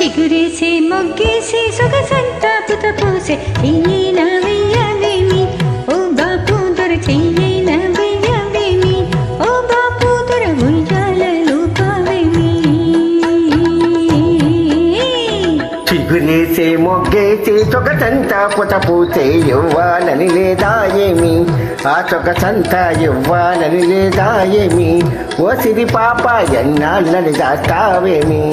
చిగురేసే మొగ్గేసే సొగసంతా పుత పూసే చెయ్యిన వెయ్యవేమి ఓ బాపు దొర చెయ్యిన వెయ్యవేమి ఓ బాపు దొర ఉయ్యాలలో పావేమి చిగురేసే మొగ్గేసే సొగసంతా పుత పూసే ఇవ్వాలని లేదా ఏమి ఆ సొగసంతా ఇవ్వాలని లేదా ఏమి ఓ సిరి పాప ఎన్నాళ్ళని దాస్తావేమి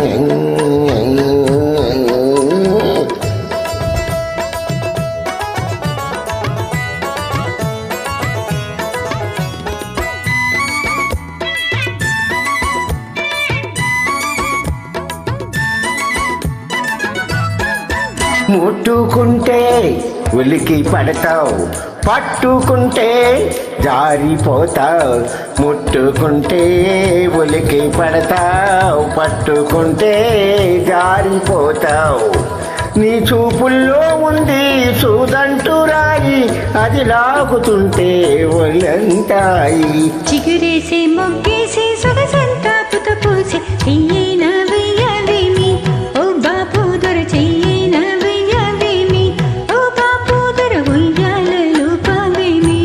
ముట్టుకుంటే ఉలికి పడతావు పట్టుకుంటే జారిపోతావు ముట్టుకుంటే ఉలికి పడతావు పట్టుకుంటే జారిపోతావు నీ చూపుల్లో ఉంది చూదంటూ రాయి అది లాగుతుంటే ఒళ్ళంతాయి చిగురేసే మొగ్గేసే సొగసంతా పుత పూసే చెయ్యిన వెయ్యవేమి ఓ బాపు దొర చెయ్యిన వెయ్యవేమి ఓ బాపు దొర ఉయ్యాలలో పావేమి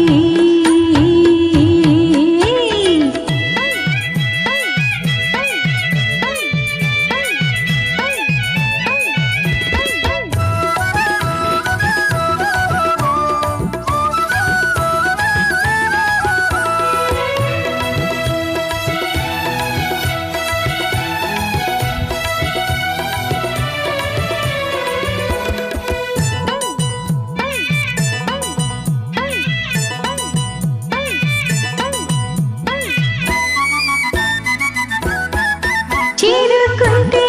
చేరుకుంటే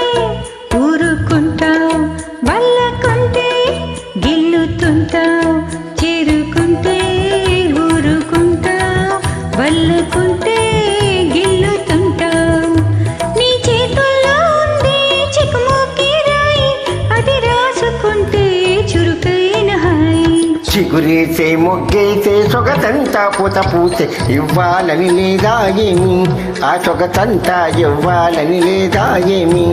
ఊరుకుంటావు వల్లకుంటే గిల్లుతుంటావు చేరుకుంటే ఊరుకుంటావు వల్లకుంటే గిల్లుతుంటావు నీ చేతుల్లో ఉంది చిక్కుముకి రాయి అది రాసుకుంటే చురుకైన హాయి చిగురేసే మొగ్గేసే సొగసంతా పూత పూసే ఇవ్వాలని లేదా ఏమి ఆ సొగసంతా ఇవ్వాలని లేదా ఏమి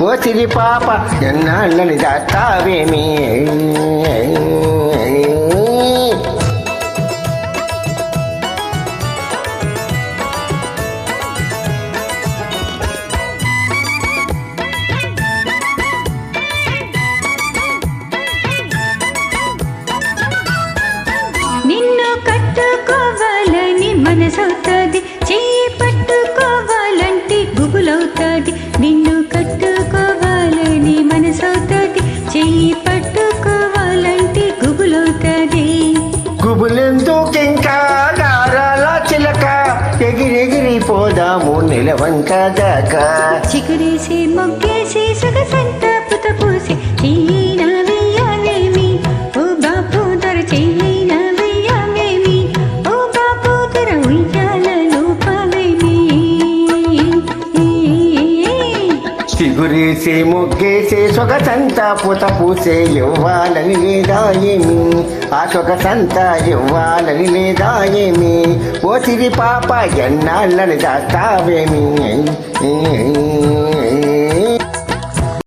ఓ సిరి పాప ఎన్నాళ్ళని దాస్తావేమి నిన్ను కట్టుకోవాలని మనసవుతుంది చెయ్యి పట్టుకోవాలంటే గుబులవుతుంది నిన్ను కట్టుకోవాలని మనసవుతుంది చెయ్యి పట్టుకోవాలంటే గుబులవుతుంది గుబులెందుకింకా గారాల చిలక ఎగిరెగిరిపోదాము నిలవంక దాకా చిగురేసే మొగ్గేసే సొగసంతా పుత పూసే చెయ్యిన వెయ్యవేమి ఓ బాపు దొర చెయ్యిన వెయ్యవేమి ఓ బాపు దొర ఉయ్యాలలో పావేమి చిగురేసే మొగ్గేసే సొగసంతా పూత పూసే ఇవ్వాలని లేదా ఏమి ఆ సొగసంతా ఇవ్వాలని లేదా ఏమి ఓ సిరి పాప ఎన్నాళ్ళని దాస్తావేమి